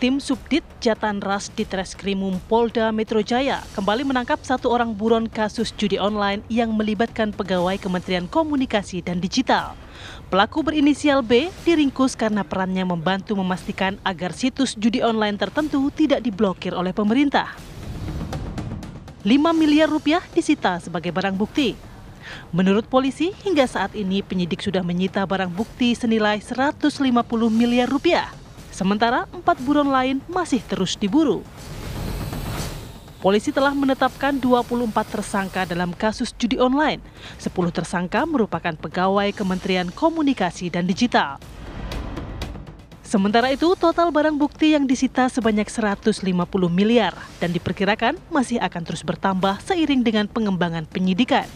Tim Subdit Jatanras Ditreskrimum Polda Metro Jaya kembali menangkap satu orang buron kasus judi online yang melibatkan pegawai Kementerian Komunikasi dan Digital. Pelaku berinisial B diringkus karena perannya membantu memastikan agar situs judi online tertentu tidak diblokir oleh pemerintah. 5 miliar rupiah disita sebagai barang bukti. Menurut polisi, hingga saat ini penyidik sudah menyita barang bukti senilai 150 miliar rupiah. Sementara 4 buron lain masih terus diburu. Polisi telah menetapkan 24 tersangka dalam kasus judi online. 10 tersangka merupakan pegawai Kementerian Komunikasi dan Digital. Sementara itu, total barang bukti yang disita sebanyak 150 miliar dan diperkirakan masih akan terus bertambah seiring dengan pengembangan penyidikan.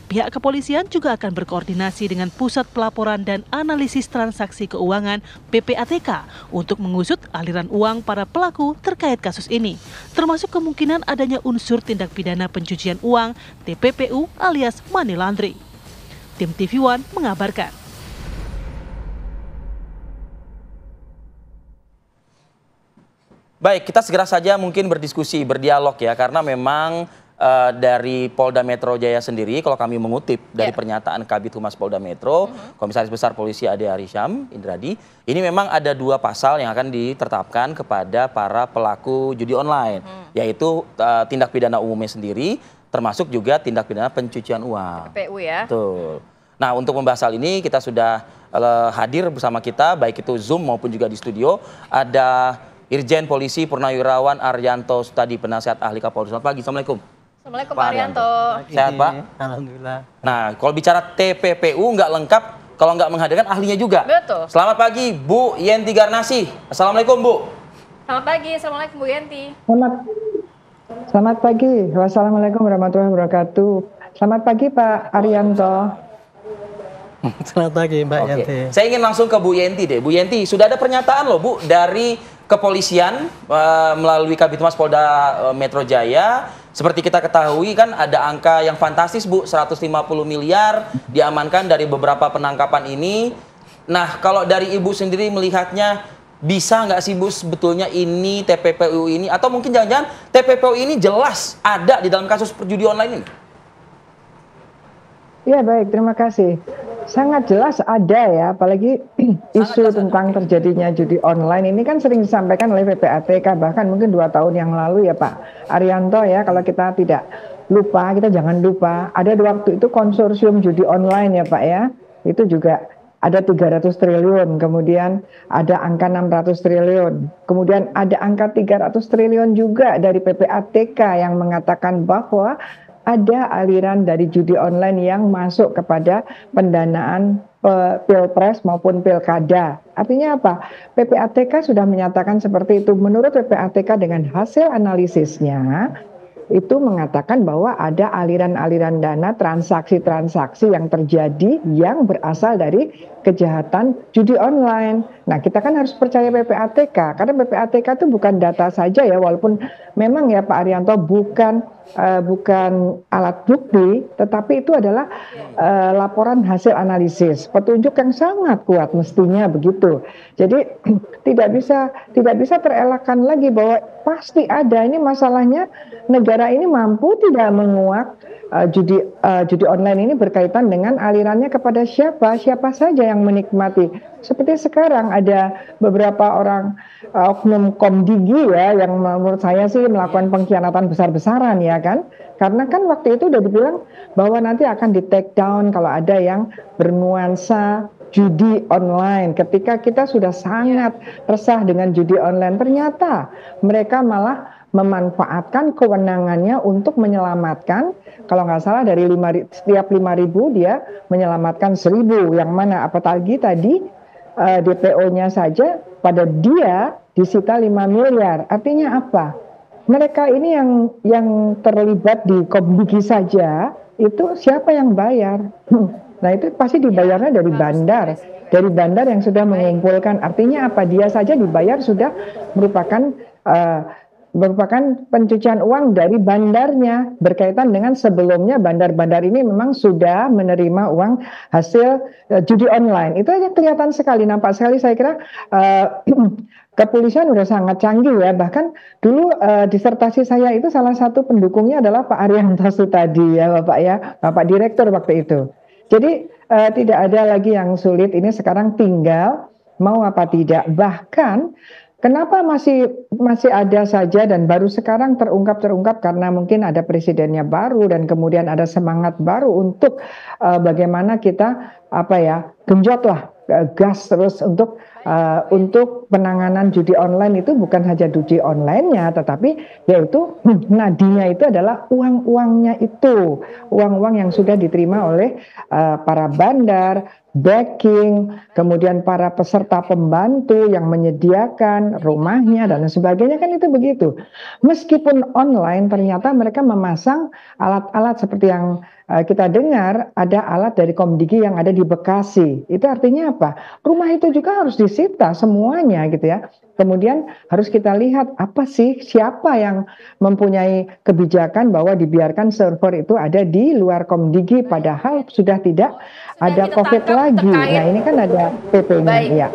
Pihak kepolisian juga akan berkoordinasi dengan Pusat Pelaporan dan Analisis Transaksi Keuangan (PPATK) untuk mengusut aliran uang para pelaku terkait kasus ini, termasuk kemungkinan adanya unsur tindak pidana pencucian uang (TPPU) alias money laundering. Tim TV One mengabarkan. Baik, kita segera saja mungkin berdiskusi, berdialog ya, karena memang dari Polda Metro Jaya sendiri, kalau kami mengutip dari pernyataan Kabid Humas Polda Metro, Komisaris Besar Polisi Ade Arisham Indradi, ini memang ada 2 pasal yang akan ditetapkan kepada para pelaku judi online, yaitu tindak pidana umumnya sendiri, termasuk juga tindak pidana pencucian uang. PPU ya. Betul. Nah, untuk membahas hal ini kita sudah hadir bersama kita, baik itu Zoom maupun juga di studio, ada Irjen Polisi Purnawirawan Arianto Sutadi, penasihat ahli Kapolri. Selamat pagi, Assalamualaikum. Assalamualaikum Pak Arianto. Sehat Pak? Alhamdulillah. Nah, kalau bicara TPPU nggak lengkap kalau nggak menghadirkan ahlinya juga. Betul. Selamat pagi Bu Yenti Garnasi. Assalamualaikum Bu. Selamat pagi, Assalamualaikum Bu Yenti. Selamat pagi. Wassalamualaikum warahmatullahi wabarakatuh. Selamat pagi Pak Arianto. Selamat pagi Mbak Yenti. Saya ingin langsung ke Bu Yenti deh. Bu Yenti, sudah ada pernyataan loh Bu dari kepolisian melalui Kabid Humas Polda Metro Jaya. Seperti kita ketahui kan ada angka yang fantastis Bu, 150 miliar diamankan dari beberapa penangkapan ini. Nah, kalau dari Ibu sendiri melihatnya, bisa nggak sih Bu sebetulnya ini TPPU ini, atau mungkin jangan-jangan TPPU ini jelas ada di dalam kasus judi online ini? Ya baik, terima kasih. Sangat jelas ada ya, apalagi isu tentang terjadinya judi online ini kan sering disampaikan oleh PPATK, bahkan mungkin 2 tahun yang lalu ya Pak Arianto ya, kalau kita tidak lupa, kita jangan lupa, ada waktu itu konsorsium judi online ya Pak ya, itu juga ada 300 triliun, kemudian ada angka 600 triliun, kemudian ada angka 300 triliun juga dari PPATK yang mengatakan bahwa ada aliran dari judi online yang masuk kepada pendanaan pilpres maupun pilkada. Artinya apa? PPATK sudah menyatakan seperti itu. Menurut PPATK dengan hasil analisisnya, itu mengatakan bahwa ada aliran-aliran dana, transaksi-transaksi yang terjadi yang berasal dari kejahatan judi online. Nah, kita kan harus percaya PPATK, karena PPATK itu bukan data saja ya, walaupun memang ya Pak Arianto bukan alat bukti, tetapi itu adalah laporan hasil analisis, petunjuk yang sangat kuat mestinya begitu. Jadi tidak bisa terelakkan lagi bahwa pasti ada. Ini masalahnya negara ini mampu tidak menguak judi online ini berkaitan dengan alirannya kepada siapa saja yang menikmati. Seperti sekarang ada beberapa orang oknum Komdigi ya yang menurut saya sih melakukan pengkhianatan besar-besaran ya kan. Karena kan waktu itu udah dibilang bahwa nanti akan di take down kalau ada yang bernuansa judi online. Ketika kita sudah sangat resah dengan judi online, ternyata mereka malah memanfaatkan kewenangannya untuk menyelamatkan, kalau nggak salah dari setiap 5.000 dia menyelamatkan 1.000, yang mana apalagi tadi DPO-nya saja pada dia disita 5 miliar. Artinya apa? Mereka ini yang terlibat di Komdigi saja, itu siapa yang bayar? Nah itu pasti dibayarnya dari bandar yang sudah mengumpulkan. Artinya apa? Dia saja dibayar sudah merupakan merupakan pencucian uang dari bandarnya, berkaitan dengan sebelumnya bandar-bandar ini memang sudah menerima uang hasil judi online. Itu aja kelihatan sekali, nampak sekali. Saya kira kepolisian udah sangat canggih ya. Bahkan dulu disertasi saya itu salah satu pendukungnya adalah Pak Arianto Sutadi ya Bapak ya, Bapak Direktur waktu itu. Jadi tidak ada lagi yang sulit, ini sekarang tinggal mau apa tidak. Bahkan kenapa masih ada saja dan baru sekarang terungkap karena mungkin ada presidennya baru dan kemudian ada semangat baru untuk bagaimana kita genjotlah gas terus untuk penanganan judi online. Itu bukan saja judi online-nya, tetapi yaitu nadinya itu adalah uang-uangnya itu, uang-uang yang sudah diterima oleh para bandar, backing, kemudian para peserta pembantu yang menyediakan rumahnya dan sebagainya, kan itu begitu. Meskipun online, ternyata mereka memasang alat-alat seperti yang kita dengar, ada alat dari Komdigi yang ada di Bekasi. Itu artinya apa? Rumah itu juga harus disita semuanya gitu ya. Kemudian harus kita lihat apa sih, siapa yang mempunyai kebijakan bahwa dibiarkan server itu ada di luar Komdigi, padahal sudah tidak ada COVID lagi. Nah ini kan ada PP-nya. Ya.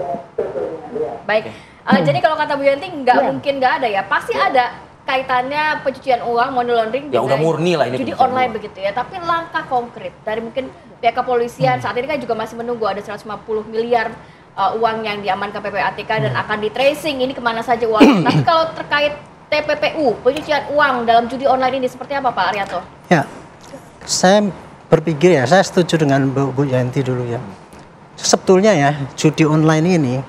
Baik. Jadi kalau kata Bu Yanti mungkin nggak ada ya, pasti ada kaitannya pencucian uang, money laundering, ya udah murni lah ini judi online begitu ya. Tapi langkah konkret dari mungkin pihak kepolisian saat ini kan juga masih menunggu ada 150 miliar uang yang diamankan PPATK dan akan di tracing ini kemana saja uang. Tapi kalau terkait TPPU, pencucian uang dalam judi online ini seperti apa Pak Arianto? Ya, saya berpikir ya, saya setuju dengan Bu Yanti dulu ya. Sebetulnya ya, judi online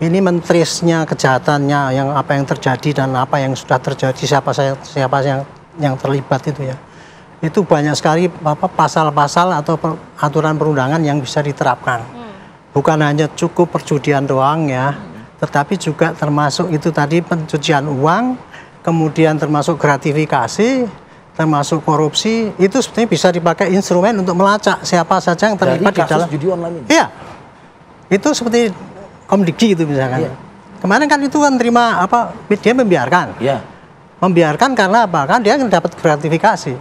ini mentrisnya kejahatannya, yang apa yang terjadi dan apa yang sudah terjadi, siapa yang terlibat itu ya. Itu banyak sekali pasal-pasal atau aturan perundangan yang bisa diterapkan. Bukan hanya cukup perjudian doang ya, tetapi juga termasuk itu tadi pencucian uang, kemudian termasuk gratifikasi, termasuk korupsi. Itu sebetulnya bisa dipakai instrumen untuk melacak siapa saja yang terlibat di dalam judi online ini. Iya. Itu seperti Komdigi itu misalkan. Iya. Kemarin kan itu kan terima dia membiarkan. Iya. Membiarkan karena apa? Kan dia dapat gratifikasi.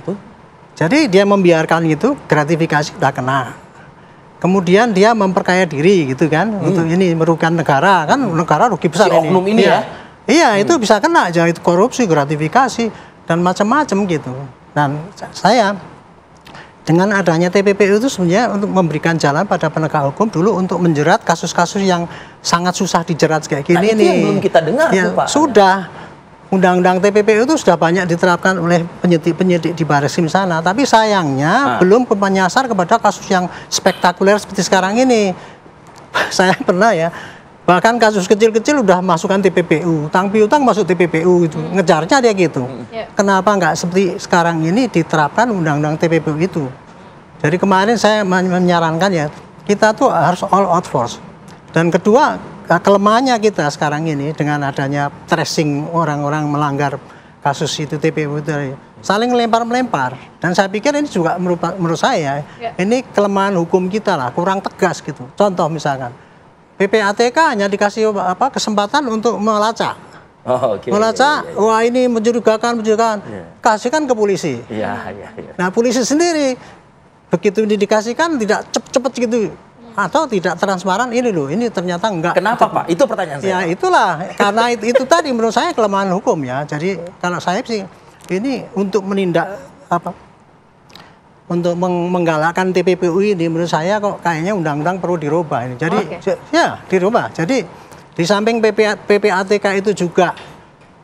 Jadi dia membiarkan itu, gratifikasi udah kena. Kemudian dia memperkaya diri gitu kan, untuk ini merugikan negara, kan negara rugi besar ini. Oknum ini ya. Iya, itu bisa kena aja, itu korupsi, gratifikasi dan macam-macam gitu. Dan saya dengan adanya TPPU itu sebenarnya untuk memberikan jalan pada penegak hukum dulu untuk menjerat kasus-kasus yang sangat susah dijerat kayak gini itu yang belum kita dengar ya, tuh, Pak. Sudah. Undang-undang TPPU itu sudah banyak diterapkan oleh penyidik di Barreskrim sana, tapi sayangnya belum menyasar kepada kasus yang spektakuler seperti sekarang ini. Saya pernah ya, bahkan kasus kecil-kecil udah masukkan TPPU, utang piutang masuk TPPU itu, ngejarnya dia gitu. Kenapa nggak seperti sekarang ini diterapkan undang-undang TPPU itu? Jadi kemarin saya menyarankan ya, kita tuh harus all out force. Dan kedua, kelemahannya kita sekarang ini dengan adanya tracing orang-orang melanggar kasus itu TPPU itu saling melempar-melempar. Dan saya pikir ini juga menurut saya ini kelemahan hukum kita lah, kurang tegas gitu. Contoh misalkan PPATK hanya dikasih kesempatan untuk melacak. Melacak, wah ini mencurigakan, kasihkan ke polisi. Nah polisi sendiri begitu dikasihkan tidak cepet gitu. Atau tidak transparan, ini loh, ini ternyata enggak. Kenapa Pak? Itu pertanyaan saya. Ya itulah, karena itu tadi menurut saya kelemahan hukum ya. Jadi kalau saya sih ini untuk menindak untuk menggalakkan TPPU ini menurut saya kok kayaknya undang-undang perlu dirubah ini. Jadi ya dirubah. Jadi di samping PPATK itu juga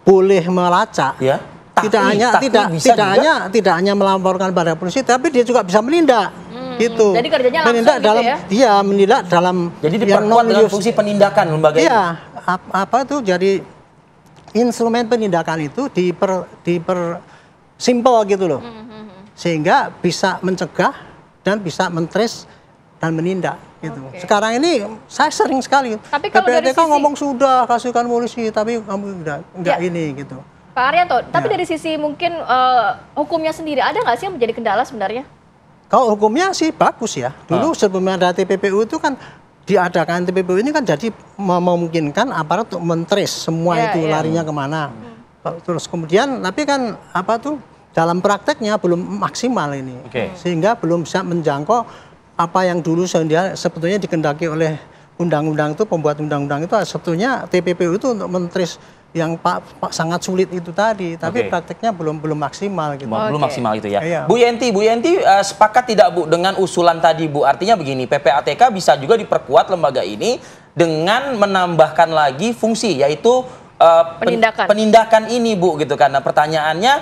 boleh melacak. Ya. Tidak hanya melaporkan pada polisi, tapi dia juga bisa menindak. Gitu. Jadi kerjanya langsung menindak gitu dalam, ya? Iya, menindak dalam. Jadi diperkuat dengan fungsi penindakan lembaga itu. Iya, jadi instrumen penindakan itu simpel gitu loh, sehingga bisa mencegah dan bisa mentrace dan menindak gitu. Sekarang ini saya sering sekali. Tapi kalau dari sisi ngomong sudah kasihkan polisi, tapi kamu enggak ini gitu. Pak Arianto, tapi dari sisi mungkin hukumnya sendiri ada nggak sih yang menjadi kendala sebenarnya? Kalau hukumnya sih bagus ya. Dulu sebelum ada TPPU itu kan diadakan TPPU ini kan jadi memungkinkan aparat untuk mentrace semua itu larinya kemana. Terus kemudian tapi kan apa tuh dalam prakteknya belum maksimal ini. Sehingga belum bisa menjangkau apa yang dulu sebetulnya dikendaki oleh undang-undang itu, pembuat undang-undang itu sebetulnya TPPU itu untuk men-trace yang sangat sulit itu tadi, tapi prakteknya belum maksimal gitu. Belum maksimal itu ya. Iya. Bu Yenti sepakat tidak Bu dengan usulan tadi Bu? Artinya begini, PPATK bisa juga diperkuat lembaga ini dengan menambahkan lagi fungsi, yaitu penindakan ini Bu gitu. Karena pertanyaannya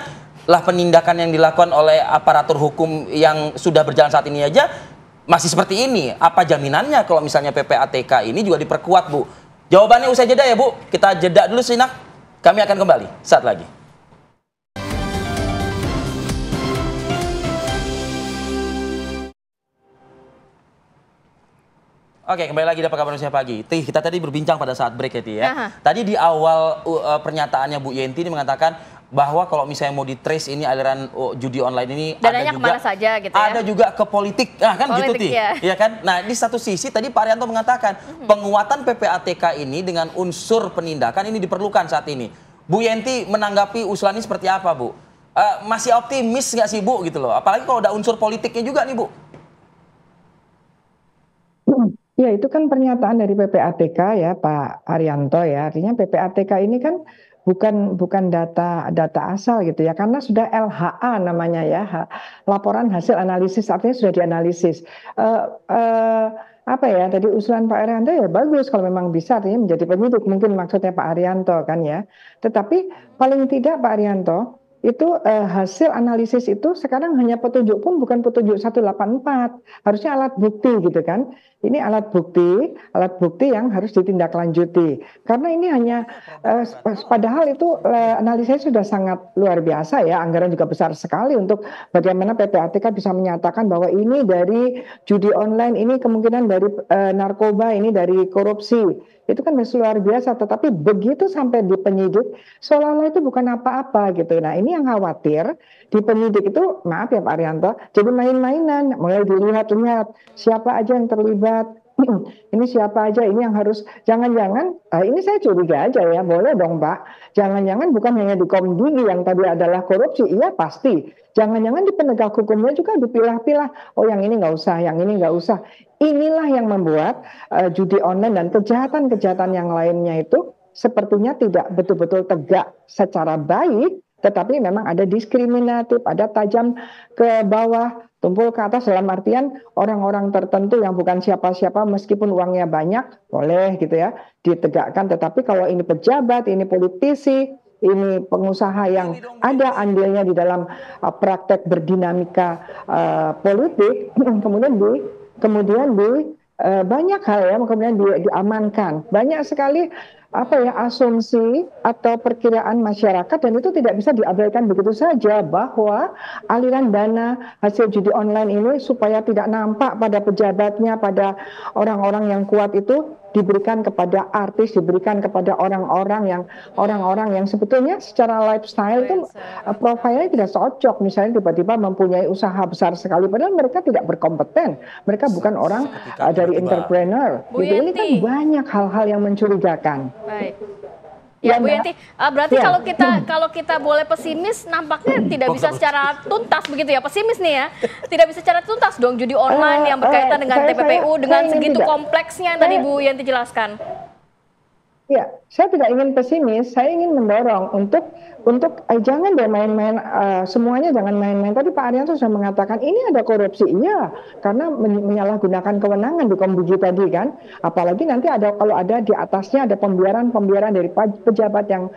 lah, penindakan yang dilakukan oleh aparatur hukum yang sudah berjalan saat ini aja masih seperti ini. Apa jaminannya kalau misalnya PPATK ini juga diperkuat Bu? Jawabannya usai jeda ya Bu. Kita jeda dulu sejenak. Kami akan kembali saat lagi. Oke, kembali lagi di Apa Kabar Indonesia Pagi. Kita tadi berbincang pada saat break ya. Tadi di awal pernyataannya Bu Yenti ini mengatakan bahwa kalau misalnya mau di-trace ini aliran judi online ini dananya kemana saja gitu ya. Ada juga ke politik. Nah, kan politik, gitu ya kan? Nah, di satu sisi tadi Pak Arianto mengatakan penguatan PPATK ini dengan unsur penindakan ini diperlukan saat ini. Bu Yenti menanggapi usulan ini seperti apa, Bu? Masih optimis nggak sih, Bu, gitu loh? Apalagi kalau ada unsur politiknya juga nih, Bu. Ya, itu kan pernyataan dari PPATK ya, Pak Arianto ya. Artinya PPATK ini kan bukan data asal gitu ya, karena sudah LHA namanya ya, laporan hasil analisis, artinya sudah dianalisis. Apa ya, tadi usulan Pak Arianto ya bagus kalau memang bisa artinya menjadi penyidik, mungkin maksudnya Pak Arianto kan ya. Tetapi paling tidak Pak Arianto itu hasil analisis itu sekarang hanya petunjuk, pun bukan petunjuk 184, harusnya alat bukti gitu kan. Ini alat bukti yang harus ditindaklanjuti. Karena ini hanya padahal itu analisisnya sudah sangat luar biasa ya, anggaran juga besar sekali untuk bagaimana PPATK bisa menyatakan bahwa ini dari judi online, ini kemungkinan dari narkoba, ini dari korupsi. Itu kan masih luar biasa, tetapi begitu sampai di penyidik seolah-olah itu bukan apa-apa gitu. Nah, ini yang khawatir di penyidik itu, maaf ya Pak Arianto, jadi main-mainan, mulai dilihat-lihat siapa aja yang terlibat, ini siapa aja, ini yang harus, jangan-jangan, ini saya curiga aja ya, boleh dong Pak, jangan-jangan bukan hanya di Komdigi yang tadi adalah korupsi, iya pasti, jangan-jangan di penegak hukumnya juga dipilah-pilah, oh yang ini nggak usah, yang ini nggak usah. Inilah yang membuat judi online dan kejahatan-kejahatan yang lainnya itu sepertinya tidak betul-betul tegak secara baik, tetapi memang ada diskriminatif, ada tajam ke bawah, tumpul ke atas, dalam artian orang-orang tertentu yang bukan siapa-siapa meskipun uangnya banyak, boleh gitu ya, ditegakkan. Tetapi kalau ini pejabat, ini politisi, ini pengusaha yang ada andilnya di dalam praktek berdinamika politik, kemudian banyak hal ya, kemudian diamankan. Banyak sekali asumsi atau perkiraan masyarakat, dan itu tidak bisa diabaikan begitu saja bahwa aliran dana hasil judi online ini supaya tidak nampak pada pejabatnya, pada orang-orang yang kuat itu diberikan kepada artis, diberikan kepada orang-orang yang sebetulnya secara lifestyle itu profilnya tidak cocok, misalnya tiba-tiba mempunyai usaha besar sekali padahal mereka tidak berkompeten, mereka bukan orang dari entrepreneur gitu. Ini kan banyak hal-hal yang mencurigakan. Baik. Ya Bu Yenti, berarti kalau kita boleh pesimis, nampaknya tidak bisa secara tuntas begitu ya, pesimis nih ya, tidak bisa secara tuntas dong judi online yang berkaitan dengan TPPU dengan segitu kompleksnya yang tadi Bu Yenti jelaskan. Ya, saya tidak ingin pesimis, saya ingin mendorong untuk jangan deh main-main, semuanya jangan main-main. Tadi Pak Arianto sudah mengatakan ini ada korupsi, iya, karena menyalahgunakan kewenangan di Komdigi tadi kan. Apalagi nanti kalau ada di atasnya ada pembiaran dari pejabat yang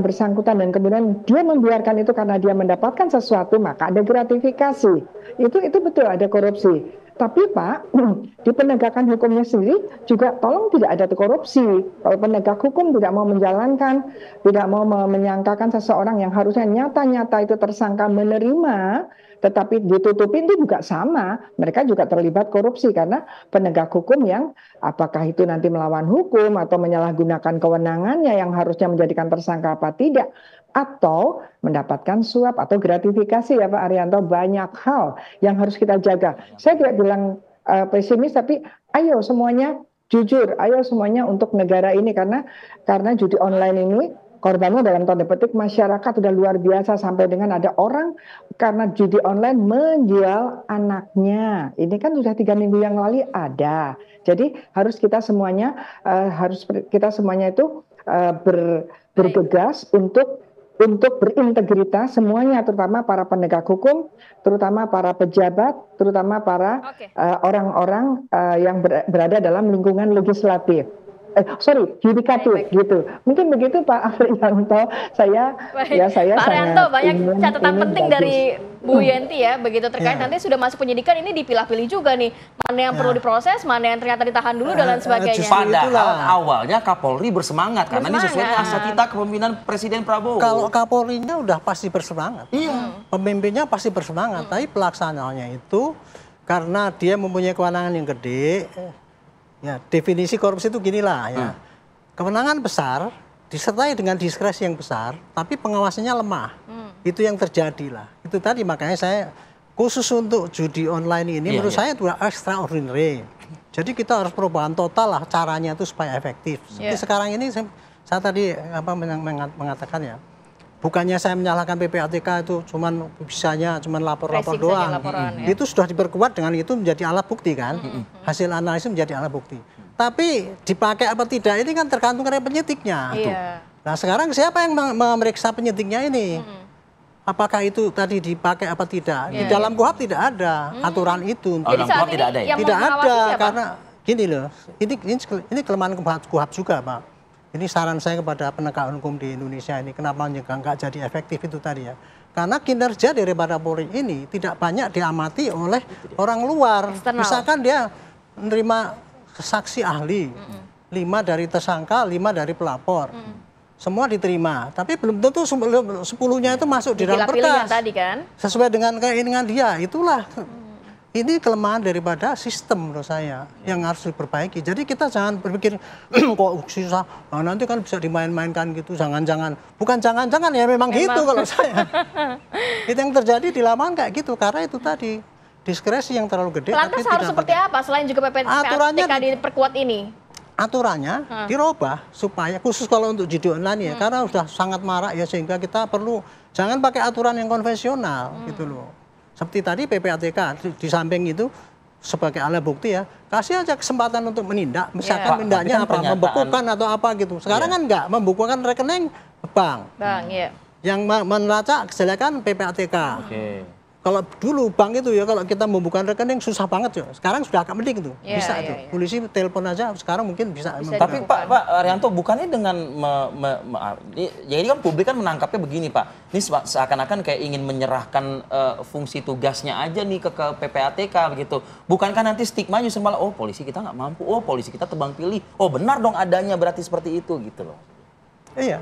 bersangkutan dan kemudian dia membiarkan itu karena dia mendapatkan sesuatu, maka ada gratifikasi. Itu betul ada korupsi. Tapi Pak, di penegakan hukumnya sendiri juga tolong tidak ada korupsi. Kalau penegak hukum tidak mau menjalankan, tidak mau menyangkakan seseorang yang harusnya nyata-nyata itu tersangka menerima, tetapi ditutupi, itu juga sama. Mereka juga terlibat korupsi karena penegak hukum yang apakah itu nanti melawan hukum atau menyalahgunakan kewenangannya yang harusnya menjadikan tersangka apa tidak, atau mendapatkan suap atau gratifikasi ya Pak Arianto. Banyak hal yang harus kita jaga. Saya tidak bilang pesimis, tapi ayo semuanya jujur, ayo semuanya untuk negara ini, karena judi online ini korbannya dalam tanda petik masyarakat udah luar biasa sampai dengan ada orang karena judi online menjual anaknya. Ini kan sudah 3 minggu yang lalu ada. Jadi harus kita semuanya itu bergegas untuk berintegritas semuanya, terutama para penegak hukum, terutama para pejabat, terutama para orang-orang yang berada dalam lingkungan legislatif. Yudikatif gitu. Mungkin begitu Pak Arianto. Saya Pak Arianto, banyak catatan penting bagus. dari Bu Yenti ya, begitu terkait nanti sudah masuk penyidikan ini dipilah-pilih juga nih, mana yang perlu diproses, mana yang ternyata ditahan dulu dan lain sebagainya. Padahal awalnya Kapolri bersemangat karena ini sesuai dengan asa cita kepemimpinan Presiden Prabowo. Kalau Kapolrinya udah pasti bersemangat, pemimpinnya pasti bersemangat, tapi pelaksananya itu karena dia mempunyai kewenangan yang gede. Ya, definisi korupsi itu ginilah ya. Kewenangan besar disertai dengan diskresi yang besar, tapi pengawasannya lemah. Itu yang terjadi lah. Itu tadi makanya saya khusus untuk judi online ini menurut saya itu extraordinary. Jadi kita harus perubahan total lah caranya itu supaya efektif. Seperti sekarang ini saya tadi mengatakan ya, bukannya saya menyalahkan PPATK itu cuman lapor-lapor doang. Itu sudah diperkuat dengan itu menjadi alat bukti kan. Hasil analisis menjadi alat bukti. Tapi dipakai apa tidak ini kan tergantung dari penyidiknya. Nah sekarang siapa yang memeriksa penyidiknya ini? Apakah itu tadi dipakai apa tidak? Di dalam KUHP tidak ada aturan itu. Dalam KUHP tidak ada ya? Tidak ada karena gini loh. Ini kelemahan KUHP juga Pak. Ini saran saya kepada penegak hukum di Indonesia ini, kenapa nggak jadi efektif itu tadi ya. Karena kinerja daripada Polri ini tidak banyak diamati oleh orang luar. Misalkan dia menerima saksi ahli, 5 dari tersangka, 5 dari pelapor. Semua diterima, tapi belum tentu 10-nya itu masuk di dalam berkas. Tadi kan? Sesuai dengan keinginan dia, itulah. Ini kelemahan daripada sistem menurut saya yang harus diperbaiki. Jadi kita jangan berpikir kok susah, nanti kan bisa dimain-mainkan gitu. Jangan-jangan, bukan jangan-jangan ya memang gitu kalau saya. Itu yang terjadi di lapangan kayak gitu karena itu tadi diskresi yang terlalu gede. Lantas harus seperti apa selain juga PPATK diperkuat ini? Aturannya dirubah supaya khusus kalau untuk judi online ya karena sudah sangat marak ya sehingga kita perlu jangan pakai aturan yang konvensional gitu loh. Seperti tadi PPATK di samping itu sebagai alat bukti ya kasih aja kesempatan untuk menindak misalkan tindaknya apa membekukan atau apa gitu. Sekarang kan enggak membekukan rekening bank yang melacak kejelekan PPATK. Kalau dulu bank itu ya kalau kita membuka rekening susah banget ya. Sekarang sudah agak mending tuh. Bisa tuh. Polisi telepon aja sekarang mungkin bisa. Tapi Pak Arianto bukannya dengan jadi kan publik kan menangkapnya begini Pak. Ini seakan-akan kayak ingin menyerahkan fungsi tugasnya aja nih ke PPATK begitu. Bukankah nanti stigma justru malah polisi kita nggak mampu, polisi kita tebang pilih. Benar dong adanya berarti seperti itu gitu loh. Iya.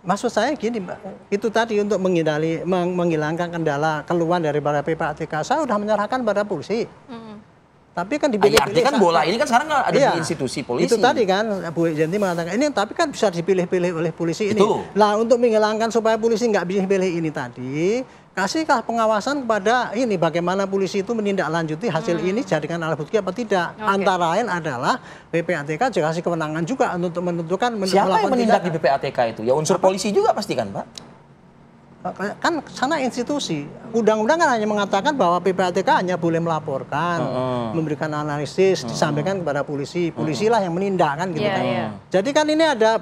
Maksud saya gini Mbak, itu tadi untuk menghilangkan kendala keluhan daripada PPATK, saya sudah menyerahkan pada polisi. Tapi kan dipilih-pilih. Artinya kan bola ini kan sekarang ada di institusi polisi. Itu tadi kan Bu Yenti mengatakan ini, tapi kan bisa dipilih-pilih oleh polisi ini. Nah untuk menghilangkan supaya polisi nggak bisa pilih ini tadi, kasihlah pengawasan kepada ini bagaimana polisi itu menindaklanjuti hasil ini jadikan alat bukti apa tidak. Antara lain adalah PPATK juga kasih kewenangan juga untuk menentukan. Siapa yang menindak di PPATK itu? Ya unsur polisi juga pasti kan Pak? Kan sana institusi. Undang-undang kan hanya mengatakan bahwa PPATK hanya boleh melaporkan, memberikan analisis, disampaikan kepada polisi. Polisilah yang menindak kan gitu kan. Jadi kan ini ada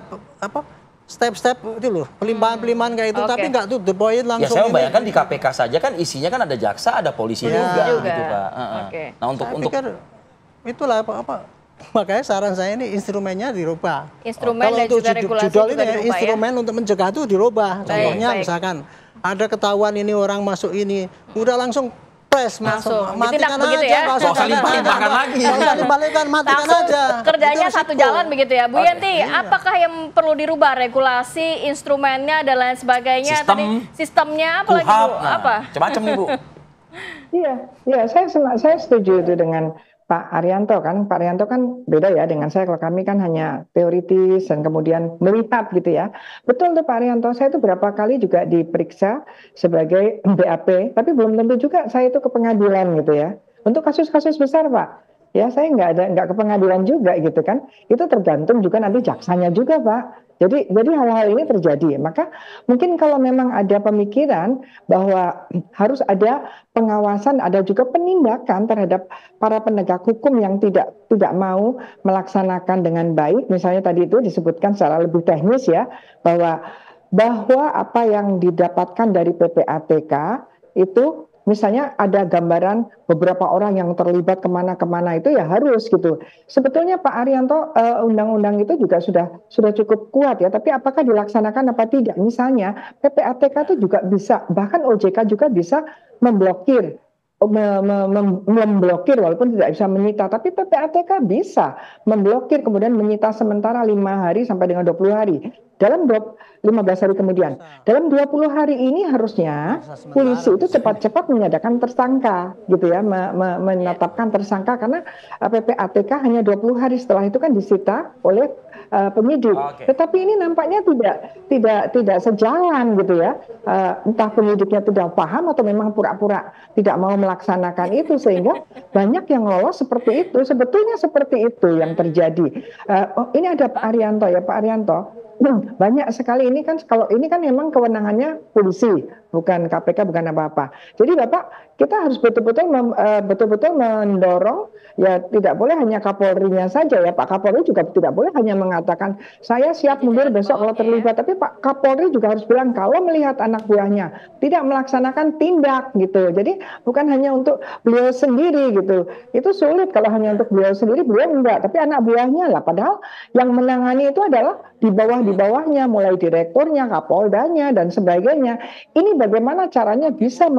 step-step itu loh, pelimpahan-pelimpahan kayak itu, tapi nggak tuh the point langsung. Ya saya bayangkan di KPK saja kan isinya kan ada jaksa, ada polisi juga gitu Pak. Nah untuk itulah makanya saran saya ini instrumennya dirubah. Instrumen dan juga regulasi juga dirubah instrumen untuk mencegah itu dirubah. Contohnya misalkan ada ketahuan ini orang masuk ini, udah langsung press masuk, matikan aja, nggak usah limpah-limpahkan lagi. Matikan aja. Kerjanya satu jalan begitu ya, Bu Yenti. Apakah yang perlu dirubah regulasi, instrumennya dan lain sebagainya? Sistemnya apalagi Bu? Apa? Macam-macam nih Bu. Iya, saya setuju itu dengan Pak Arianto kan. Pak Arianto kan beda ya dengan saya. Kalau kami kan hanya teoritis dan kemudian melihat gitu ya. Betul tuh Pak Arianto, saya itu berapa kali juga diperiksa sebagai BAP, tapi belum tentu juga saya itu ke pengadilan gitu ya. Untuk kasus-kasus besar Pak. Ya saya nggak ke pengadilan juga gitu kan. Itu tergantung juga nanti jaksanya juga Pak. Jadi hal-hal ini terjadi. Maka mungkin kalau memang ada pemikiran bahwa harus ada pengawasan, ada juga penindakan terhadap para penegak hukum yang tidak mau melaksanakan dengan baik. Misalnya tadi itu disebutkan secara lebih teknis ya, bahwa apa yang didapatkan dari PPATK itu misalnya ada gambaran beberapa orang yang terlibat kemana-kemana itu ya harus gitu. Sebetulnya Pak Arianto undang-undang itu juga sudah cukup kuat ya, tapi apakah dilaksanakan apa tidak? Misalnya PPATK itu juga bisa, bahkan OJK juga bisa memblokir walaupun tidak bisa menyita, tapi PPATK bisa memblokir kemudian menyita sementara 5 hari sampai dengan 20 hari. Dalam 15 hari kemudian, dalam 20 hari ini harusnya polisi itu cepat-cepat menyatakan tersangka gitu ya, menetapkan tersangka, karena PPATK hanya 20 hari setelah itu kan disita oleh penyidik. Tetapi ini nampaknya tidak sejalan gitu ya. Entah penyidiknya tidak paham atau memang pura-pura tidak mau melaksanakan itu, sehingga banyak yang lolos seperti itu. Sebetulnya seperti itu yang terjadi. Ini ada Pak Arianto ya, Pak Arianto. Banyak sekali ini kan, kalau ini kan memang kewenangannya polisi, bukan KPK, bukan apa-apa. Jadi Bapak, kita harus betul-betul mendorong, ya tidak boleh hanya Kapolri-nya saja ya, Pak Kapolri juga tidak boleh hanya mengatakan saya siap mundur besok kalau terlibat, tapi Pak Kapolri juga harus bilang kalau melihat anak buahnya tidak melaksanakan tindak gitu. Jadi bukan hanya untuk beliau sendiri gitu, itu sulit kalau hanya untuk beliau sendiri, beliau enggak, tapi anak buahnya lah. Padahal yang menangani itu adalah di bawahnya, mulai direkturnya, kapoldanya dan sebagainya. Ini bagaimana caranya bisa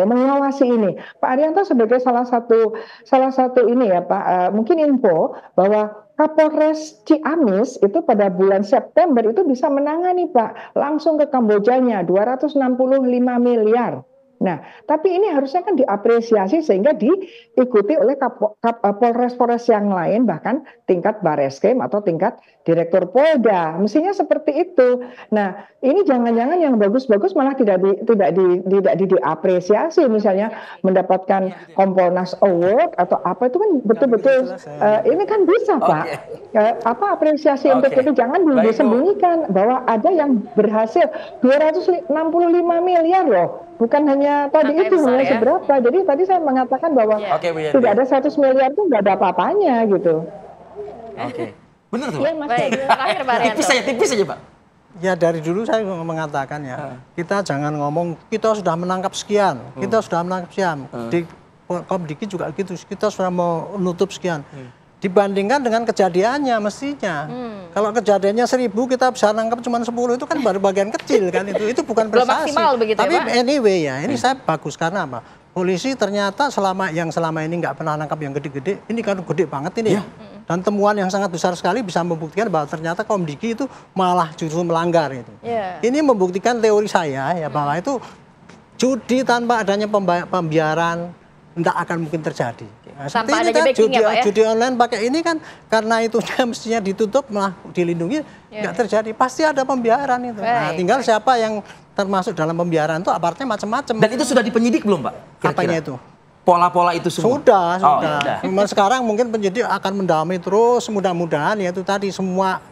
mengawasi ini? Pak Arianto sebagai salah satu ini ya Pak, mungkin info bahwa Kapolres Ciamis itu pada bulan September itu bisa menangani Pak langsung ke Kambojanya 265 miliar. Nah, tapi ini harusnya kan diapresiasi sehingga diikuti oleh Polres-Polres yang lain, bahkan tingkat Bareskrim atau tingkat Direktur Polda. Mestinya seperti itu. Nah, ini jangan-jangan yang bagus-bagus malah tidak diapresiasi, misalnya mendapatkan Kompolnas Award atau apa, itu kan betul-betul ini kan bisa Pak. Apresiasi untuk itu, jangan disembunyikan bahwa ada yang berhasil 265 miliar loh. Bukan hanya tadi itu, hanya seberapa. Jadi tadi saya mengatakan bahwa tidak ada 100 miliar itu nggak ada apa-apanya gitu. Oke. Benar tuh. Ya, Baik, terakhir Pak Arianto. Tipis aja Pak. Ya dari dulu saya mengatakan ya, kita jangan ngomong kita sudah menangkap sekian, kita sudah menangkap sekian. Di Komdiki juga gitu, kita sudah mau nutup sekian. Dibandingkan dengan kejadiannya mestinya. Kalau kejadiannya 1000 kita bisa nangkap cuma 10, itu kan baru bagian kecil kan, itu bukan prestasi. Maksimal begitu. Tapi ya, Pak? anyway ya, ini saya bagus karena apa? Polisi ternyata selama ini nggak pernah nangkap yang gede-gede, ini kan gede banget ini. Ya. Dan temuan yang sangat besar sekali bisa membuktikan bahwa ternyata Komdiki itu malah justru melanggar itu. Ini membuktikan teori saya ya bahwa itu judi tanpa adanya pembiaran tidak akan mungkin terjadi. Nah, tanpa ini adanya kan backing ya Pak ya? Judi online pakai ini kan karena itu mestinya ditutup malah dilindungi, nggak terjadi. Pasti ada pembiaran itu. Nah, tinggal siapa yang termasuk dalam pembiaran itu aparatnya macam-macam. Dan itu sudah dipenyidik belum Pak? Apanya itu? Pola-pola itu semua? Sudah. Cuma sekarang mungkin penyidik akan mendalami terus, mudah-mudahan yaitu tadi semua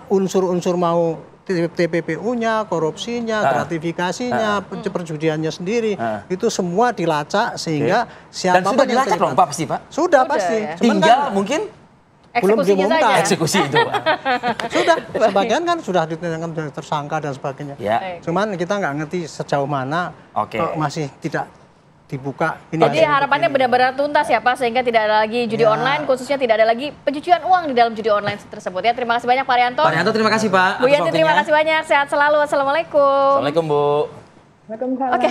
unsur-unsur mau TPPU-nya, korupsinya, gratifikasinya, perjudiannya sendiri, itu semua dilacak sehingga siapa. Dan sudah dilacak dong Pak pasti Pak? Sudah pasti. Ya. Tinggal mungkin belum diumumkan. Eksekusi itu Pak. Sudah, sebagian kan sudah ditetapkan tersangka dan sebagainya. Cuman kita nggak ngerti sejauh mana kok masih tidak dibuka. Jadi harapannya benar-benar tuntas ya Pak, sehingga tidak ada lagi judi online, khususnya tidak ada lagi pencucian uang di dalam judi online tersebut ya. Terima kasih banyak Pak Arianto. Pak Arianto terima kasih Pak. Bu Yanti terima kasih banyak. Sehat selalu. Assalamualaikum. Assalamualaikum Bu. Waalaikumsalam. Oke.